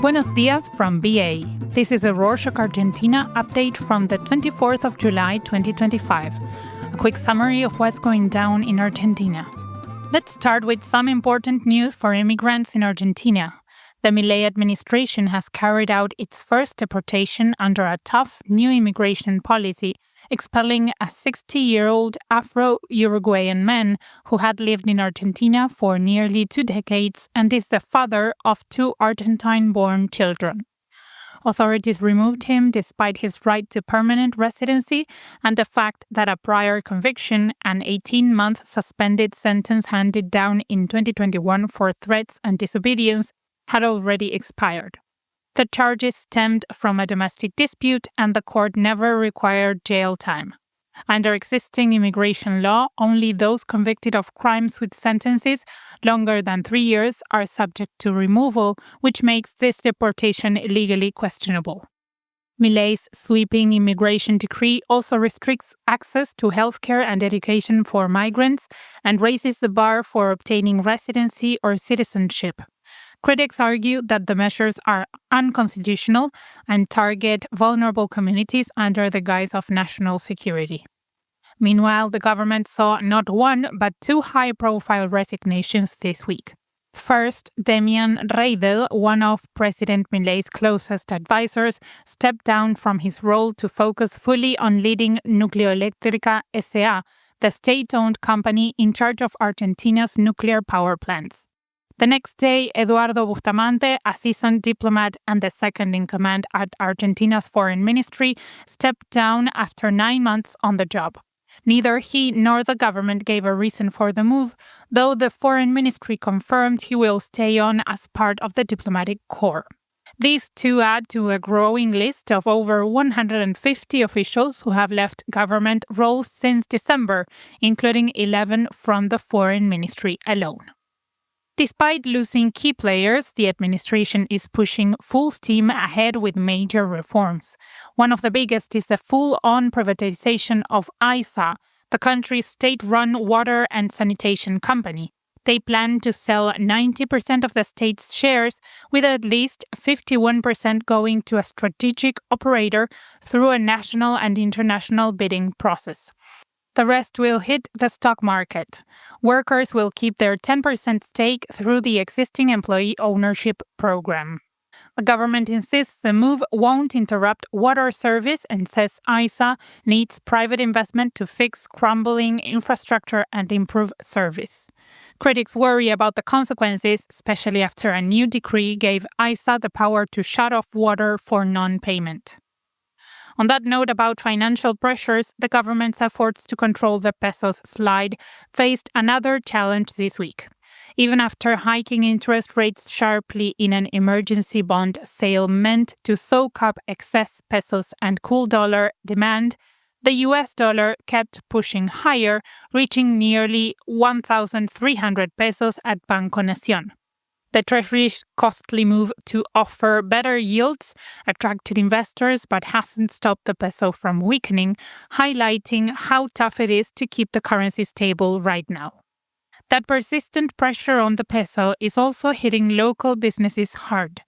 Buenos dias from BA. This is a Rorschach Argentina update from the 24th of July 2025. A quick summary of what's going down in Argentina. Let's start with some important news for immigrants in Argentina. The Milei administration has carried out its first deportation under a tough new immigration policy, expelling a 60-year-old Afro-Uruguayan man who had lived in Argentina for nearly 2 decades and is the father of 2 Argentine-born children. Authorities removed him despite his right to permanent residency and the fact that a prior conviction, an 18-month suspended sentence handed down in 2021 for threats and disobedience, had already expired. The charges stemmed from a domestic dispute and the court never required jail time. Under existing immigration law, only those convicted of crimes with sentences longer than 3 years are subject to removal, which makes this deportation legally questionable. Milei's sweeping immigration decree also restricts access to healthcare and education for migrants and raises the bar for obtaining residency or citizenship. Critics argue that the measures are unconstitutional and target vulnerable communities under the guise of national security. Meanwhile, the government saw not 1 but 2 high-profile resignations this week. First, Demian Reidel, one of President Milei's closest advisors, stepped down from his role to focus fully on leading Nucleoeléctrica S.A., the state-owned company in charge of Argentina's nuclear power plants. The next day, Eduardo Bustamante, a seasoned diplomat and the second-in-command at Argentina's foreign ministry, stepped down after 9 months on the job. Neither he nor the government gave a reason for the move, though the foreign ministry confirmed he will stay on as part of the diplomatic corps. These 2 add to a growing list of over 150 officials who have left government roles since December, including 11 from the foreign ministry alone. Despite losing key players, the administration is pushing full steam ahead with major reforms. One of the biggest is the full-on privatization of AISA, the country's state-run water and sanitation company. They plan to sell 90% of the state's shares, with at least 51% going to a strategic operator through a national and international bidding process. The rest will hit the stock market. Workers will keep their 10% stake through the existing employee ownership program. The government insists the move won't interrupt water service and says AISA needs private investment to fix crumbling infrastructure and improve service. Critics worry about the consequences, especially after a new decree gave AISA the power to shut off water for non-payment. On that note about financial pressures, the government's efforts to control the peso's slide faced another challenge this week. Even after hiking interest rates sharply in an emergency bond sale meant to soak up excess pesos and cool dollar demand, the US dollar kept pushing higher, reaching nearly 1,300 pesos at Banco Nación. The Treasury's costly move to offer better yields attracted investors but hasn't stopped the peso from weakening, highlighting how tough it is to keep the currency stable right now. That persistent pressure on the peso is also hitting local businesses hard.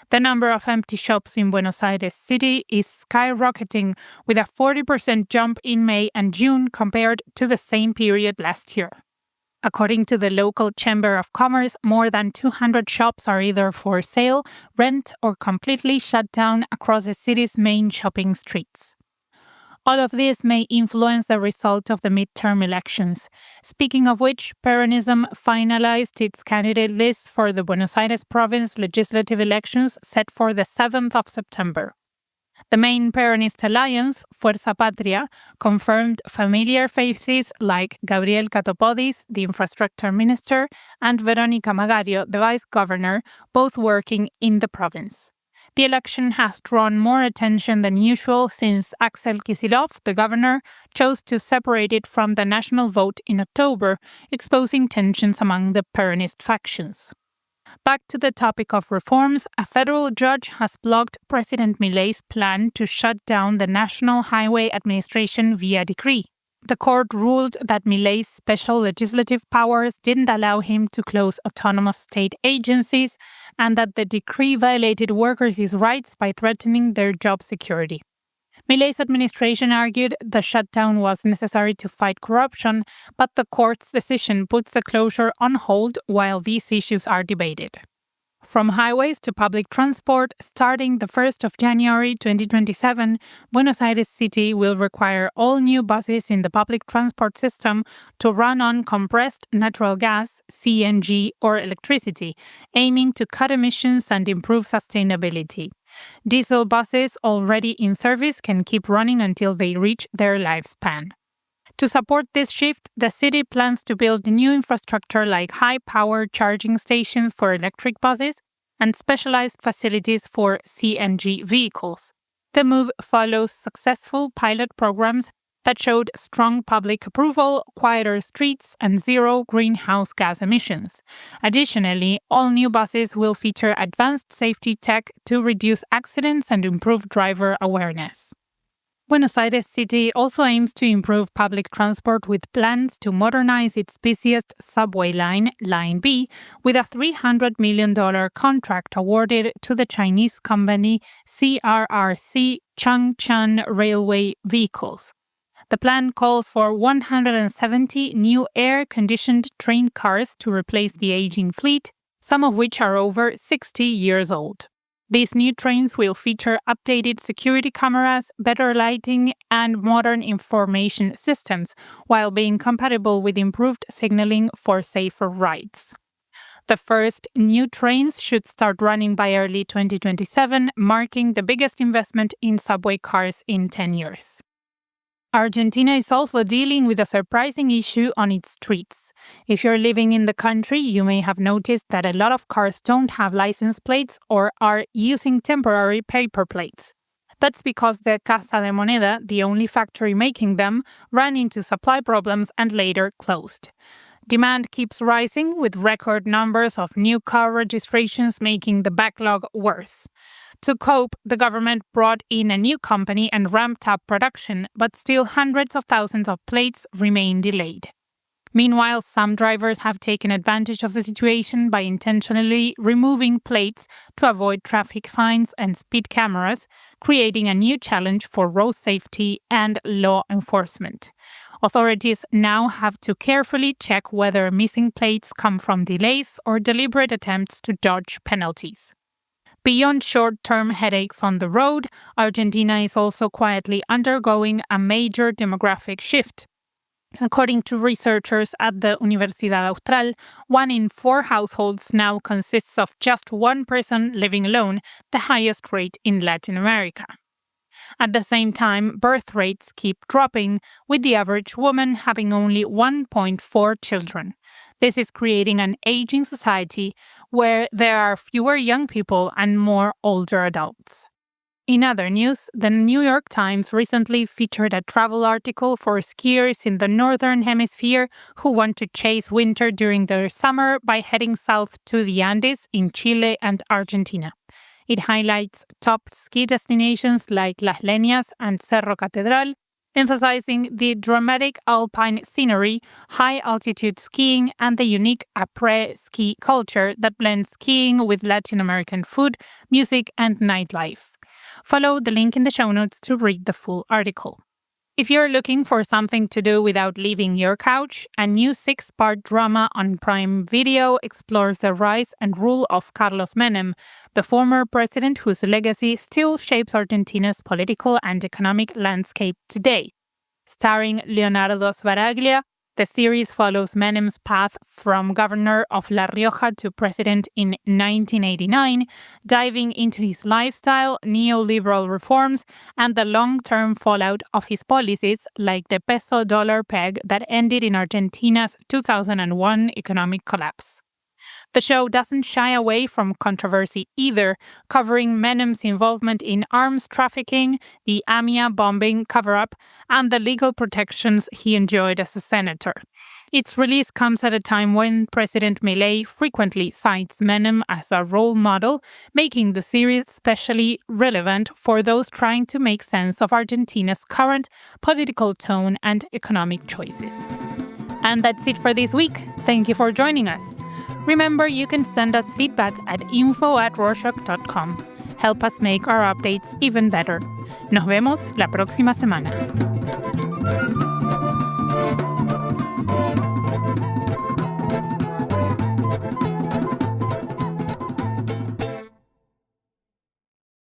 The number of empty shops in Buenos Aires City is skyrocketing, with a 40% jump in May and June compared to the same period last year. According to the local Chamber of Commerce, more than 200 shops are either for sale, rent, or completely shut down across the city's main shopping streets. All of this may influence the result of the midterm elections. Speaking of which, Peronism finalized its candidate list for the Buenos Aires province legislative elections set for the 7th of September. The main Peronist alliance, Fuerza Patria, confirmed familiar faces like Gabriel Catopodis, the infrastructure minister, and Verónica Magario, the vice governor, both working in the province. The election has drawn more attention than usual since Axel Kicillof, the governor, chose to separate it from the national vote in October, exposing tensions among the Peronist factions. Back to the topic of reforms, a federal judge has blocked President Milei's plan to shut down the National Highway Administration via decree. The court ruled that Milei's special legislative powers didn't allow him to close autonomous state agencies and that the decree violated workers' rights by threatening their job security. Milei's administration argued the shutdown was necessary to fight corruption, but the court's decision puts the closure on hold while these issues are debated. From highways to public transport, starting the 1st of January 2027, Buenos Aires City will require all new buses in the public transport system to run on compressed natural gas, CNG, or electricity, aiming to cut emissions and improve sustainability. Diesel buses already in service can keep running until they reach their lifespan. To support this shift, the city plans to build new infrastructure like high-power charging stations for electric buses and specialized facilities for CNG vehicles. The move follows successful pilot programs that showed strong public approval, quieter streets, and zero greenhouse gas emissions. Additionally, all new buses will feature advanced safety tech to reduce accidents and improve driver awareness. Buenos Aires City also aims to improve public transport with plans to modernize its busiest subway line, Line B, with a $300 million contract awarded to the Chinese company CRRC Changchun Railway Vehicles. The plan calls for 170 new air-conditioned train cars to replace the aging fleet, some of which are over 60 years old. These new trains will feature updated security cameras, better lighting, and modern information systems, while being compatible with improved signaling for safer rides. The first new trains should start running by early 2027, marking the biggest investment in subway cars in 10 years. Argentina is also dealing with a surprising issue on its streets. If you're living in the country, you may have noticed that a lot of cars don't have license plates or are using temporary paper plates. That's because the Casa de Moneda, the only factory making them, ran into supply problems and later closed. Demand keeps rising, with record numbers of new car registrations making the backlog worse. To cope, the government brought in a new company and ramped up production, but still hundreds of thousands of plates remain delayed. Meanwhile, some drivers have taken advantage of the situation by intentionally removing plates to avoid traffic fines and speed cameras, creating a new challenge for road safety and law enforcement. Authorities now have to carefully check whether missing plates come from delays or deliberate attempts to dodge penalties. Beyond short-term headaches on the road, Argentina is also quietly undergoing a major demographic shift. According to researchers at the Universidad Austral, 1 in 4 households now consists of just one person living alone, the highest rate in Latin America. At the same time, birth rates keep dropping, with the average woman having only 1.4 children. This is creating an aging society where there are fewer young people and more older adults. In other news, the New York Times recently featured a travel article for skiers in the Northern Hemisphere who want to chase winter during their summer by heading south to the Andes in Chile and Argentina. It highlights top ski destinations like Las Leñas and Cerro Catedral, emphasizing the dramatic alpine scenery, high-altitude skiing, and the unique après-ski culture that blends skiing with Latin American food, music, and nightlife. Follow the link in the show notes to read the full article. If you're looking for something to do without leaving your couch, a new 6-part drama on Prime Video explores the rise and rule of Carlos Menem, the former president whose legacy still shapes Argentina's political and economic landscape today. Starring Leonardo Sbaraglia, the series follows Menem's path from governor of La Rioja to president in 1989, diving into his lifestyle, neoliberal reforms, and the long-term fallout of his policies, like the peso-dollar peg that ended in Argentina's 2001 economic collapse. The show doesn't shy away from controversy either, covering Menem's involvement in arms trafficking, the AMIA bombing cover-up, and the legal protections he enjoyed as a senator. Its release comes at a time when President Milei frequently cites Menem as a role model, making the series especially relevant for those trying to make sense of Argentina's current political tone and economic choices. And that's it for this week. Thank you for joining us. Remember, you can send us feedback at info@rorschach.com. Help us make our updates even better. Nos vemos la próxima semana.